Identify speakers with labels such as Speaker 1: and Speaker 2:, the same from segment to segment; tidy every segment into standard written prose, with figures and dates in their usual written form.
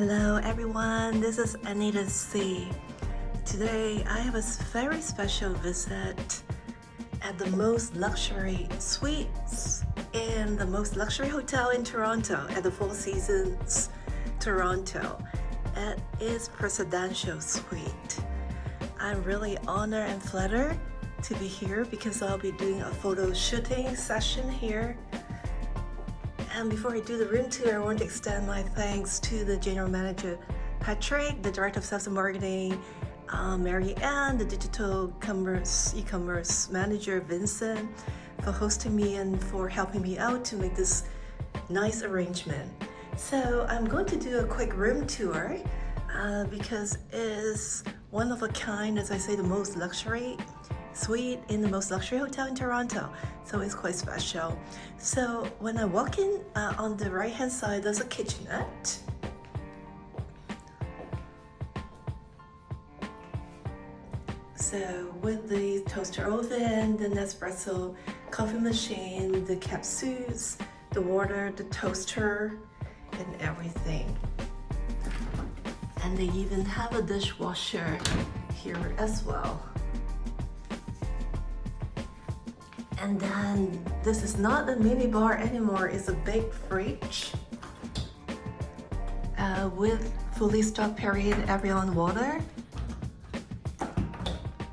Speaker 1: Hello everyone, this is Anita C. Today I have a very special visit at the most luxury suites in the most luxury hotel in Toronto at the Four Seasons Toronto. It is Presidential Suite. I'm really honored and flattered to be here because I'll be doing a photo shooting session here. And before I do the room tour, I want to extend my thanks to the General Manager, Patrick, the Director of Sales and Marketing, Mary Ann, the Digital E-commerce Manager, Vincent, for hosting me and for helping me out to make this nice arrangement. So I'm going to do a quick room tour because it's one of a kind, as I say, the most luxury suite in the most luxury hotel in Toronto, so it's quite special. So when I walk in, on the right hand side there's a kitchenette. So with the toaster oven, the Nespresso coffee machine, the capsules, the water, the toaster, and everything. And they even have a dishwasher here as well. And then this is not a mini bar anymore, it's a big fridge with fully stocked Perrier and Evian water.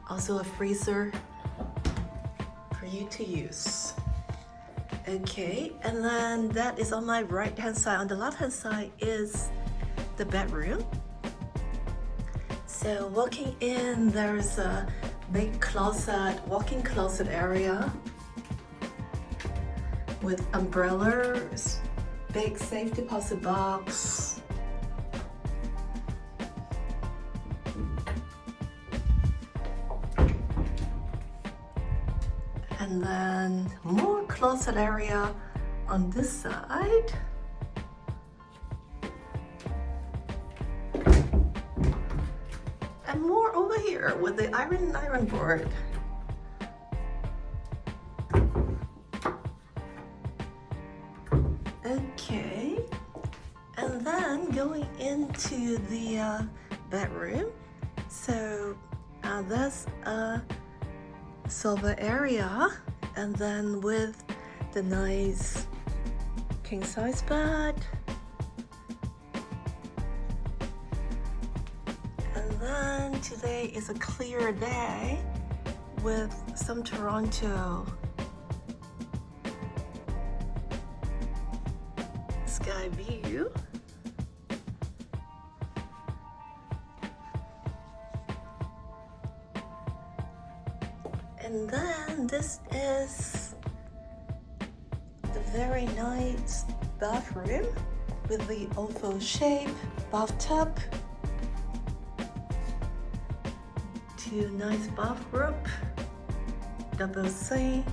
Speaker 1: Also a freezer for you to use. Okay, and then that is on my right hand side. On the left hand side is the bedroom. So walking in, there's a big closet, walk-in closet area with umbrellas, big safe deposit box, and then more closet area on this side. And more over here with the iron board. Okay, and then going into the bedroom, so that's a sofa area, and then with the nice king size bed, and then today is a clear day with some Toronto sky view. And then this is the very nice bathroom with the oval shape bathtub, two nice bathrobe, double sink,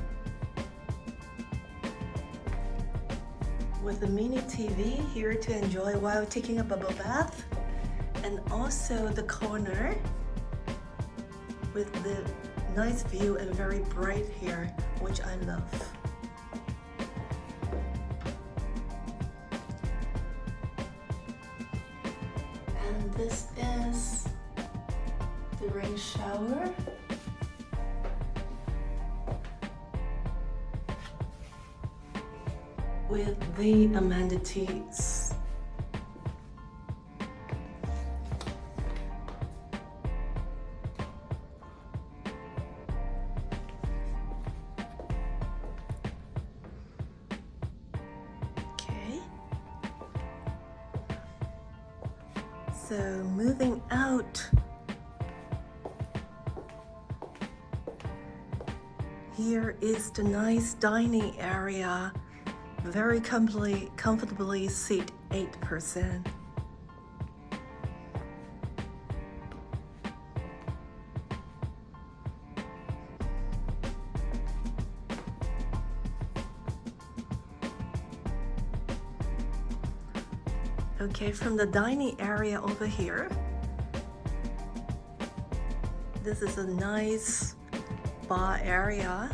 Speaker 1: with a mini TV here to enjoy while taking a bubble bath, and also the corner with the nice view and very bright here, which I love. And this is the rain shower. With the amenities. Okay. So moving out, here is the nice dining area. Very comfortably seat 8%. Okay, from the dining area over here, this is a nice bar area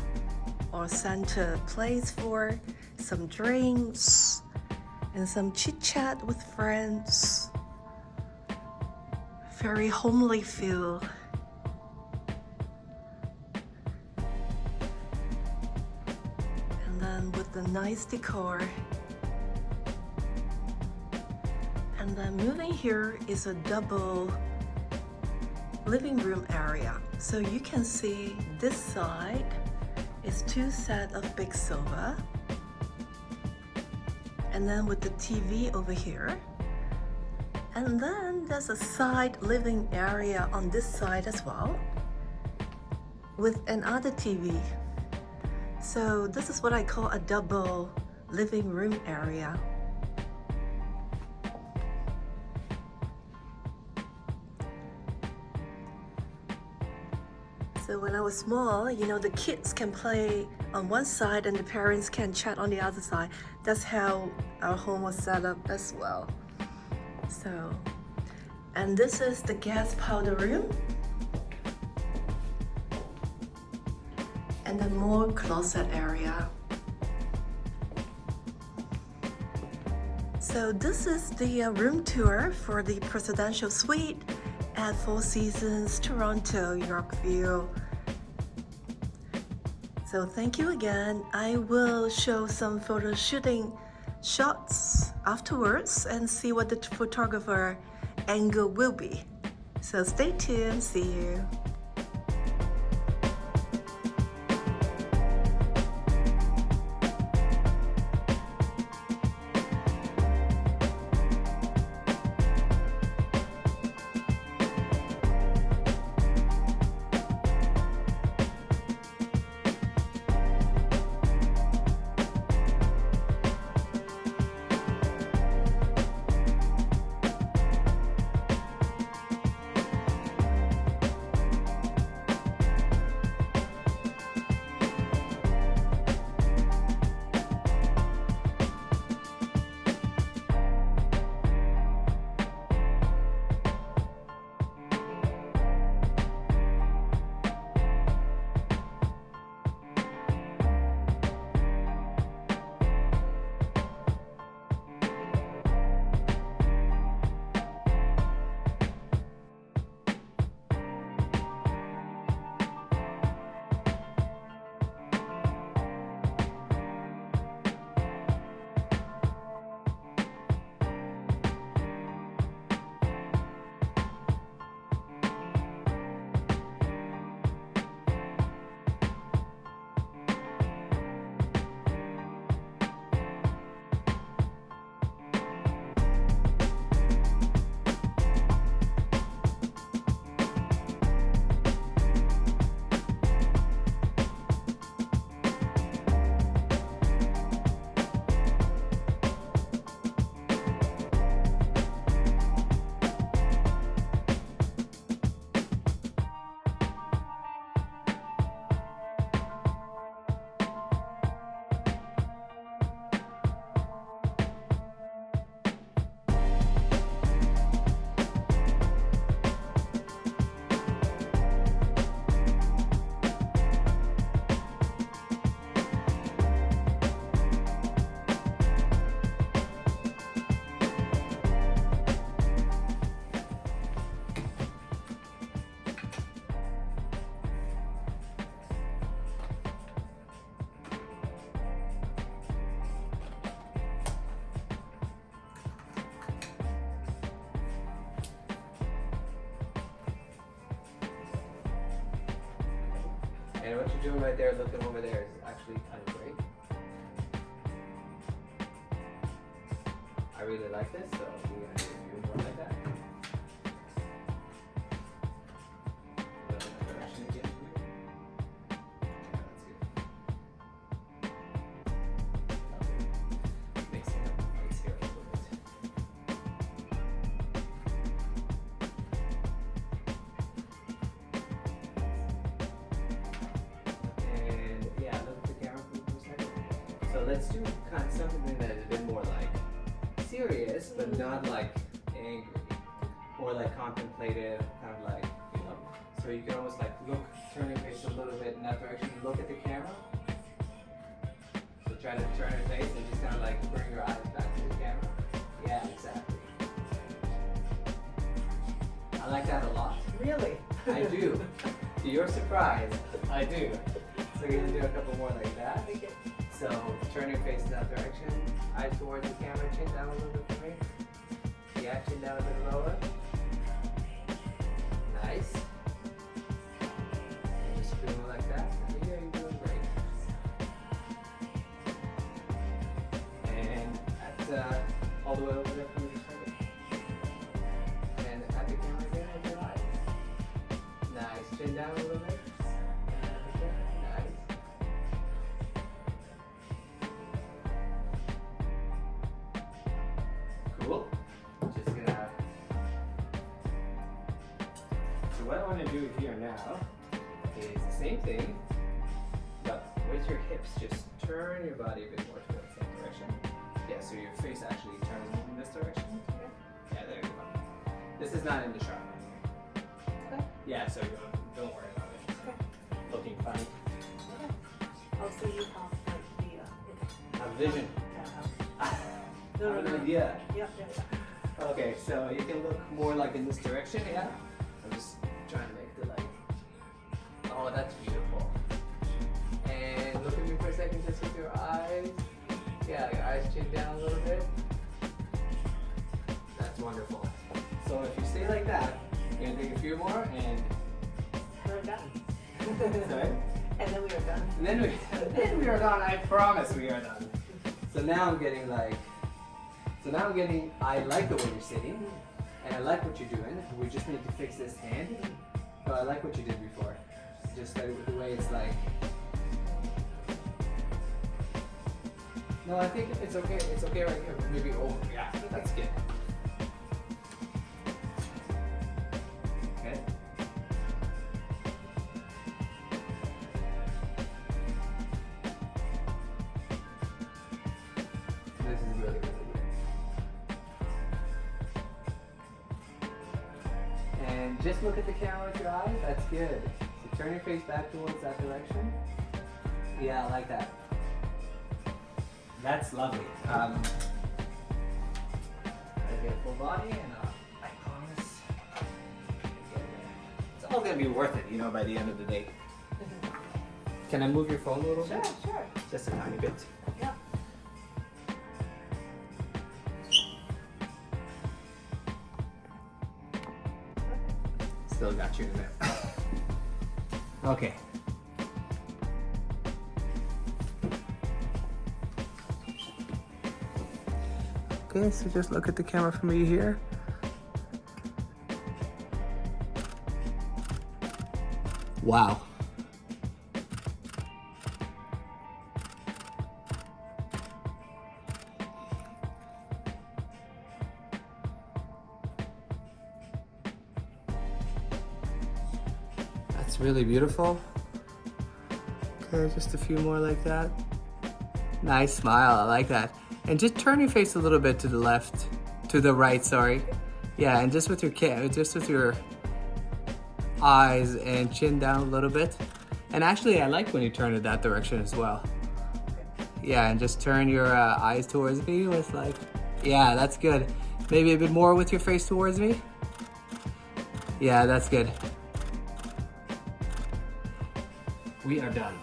Speaker 1: or center place for some drinks and some chit chat with friends. very homely feel. And then with the nice decor. And then moving here is a double living room area. So you can see this side is 2 sets of big sofa. And then with the TV over here. And then there's a side living area on this side as well with another TV. So this is what I call a double living room area. So when I was small, you know, the kids can play on one side and the parents can chat on the other side. That's how our home was set up as well. So, and this is the gas powder room. And then more closet area. So this is the room tour for the presidential suite at Four Seasons, Toronto, Yorkville. So thank you again. I will show some photo shooting shots afterwards and see what the photographer angle will be. So stay tuned, see you.
Speaker 2: And what you're doing right there, looking over there, is actually kind of great. I really like this, so we're going to do more like that. Direction again. Yeah, that's good. Mixing up the lights here a little bit. And yeah, look at the camera for a second. So let's do kind of something that is a bit more like serious, but not like angry or like contemplative, kind of like, you know. So you can almost like look, turn your face a little bit in that direction, look at the camera. So try to turn your face and just kind of like bring your eyes back to the camera. Yeah, exactly. I like that a lot.
Speaker 1: Really?
Speaker 2: I do. To your surprise, I do. So we're gonna do a couple more like that.
Speaker 1: Okay.
Speaker 2: So turn your face in that direction. Eyes towards the camera. Chin down a little bit for me. Yeah, chin down a bit lower. Nice. Just feeling like that. Yeah, you're doing great. And at all the way over there from your second. And at the camera again, at your eyes. Nice. Chin down a little bit. Nice. Cool. Just gonna. So what I want to do here now is the same thing, but with your hips, just turn your body a bit more towards that direction. Yeah, so your face actually turns in this direction. Yeah, there you go. This is not in the shot.
Speaker 1: Okay.
Speaker 2: Yeah, so don't worry about it.
Speaker 1: Okay.
Speaker 2: Looking funny.
Speaker 1: Okay. Oh, so you have like the
Speaker 2: Have vision.
Speaker 1: No,
Speaker 2: Have an idea.
Speaker 1: Yep.
Speaker 2: Okay, so you can look more like in this direction, yeah? I'm just trying to make the light. Oh, that's beautiful. And look at me for a second just with your eyes. Yeah, your eyes chin down a little bit. That's wonderful. So if you stay like that, you're gonna take a few more and...
Speaker 1: We're done.
Speaker 2: Sorry?
Speaker 1: And then we are done.
Speaker 2: And then we are done, I promise we are done. So now I'm getting like... I like the way you're sitting, and I like what you're doing. We just need to fix this hand. But I like what you did before. Just the way it's like. No, I think it's okay. It's okay right here. Maybe over. Yeah, that's good. Okay. This is really, really good. And just look at the camera with your eyes. That's good. So turn your face back towards that direction. Yeah, I like that. That's lovely. I get full body, and I promise it's all gonna be worth it, you know, by the end of the day. Can I move your phone a little bit?
Speaker 1: Sure.
Speaker 2: Just a tiny bit.
Speaker 1: Yeah.
Speaker 2: Still got you in there. Okay. Okay, so just look at the camera for me here. Wow. That's really beautiful. Okay, just a few more like that. Nice smile, I like that. And just turn your face a little bit to the left, to the right, sorry. Yeah, and just with your eyes and chin down a little bit. And actually, I like when you turn it that direction as well. Yeah, and just turn your eyes towards me with like, yeah, that's good. Maybe a bit more with your face towards me. Yeah, that's good. We are done.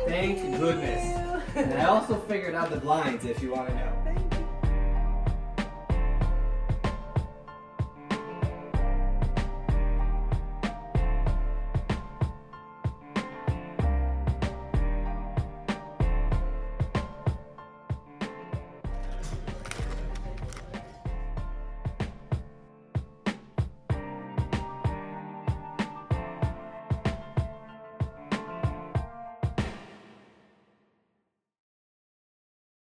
Speaker 2: Thank goodness. And I also figured out the blinds if you want to know.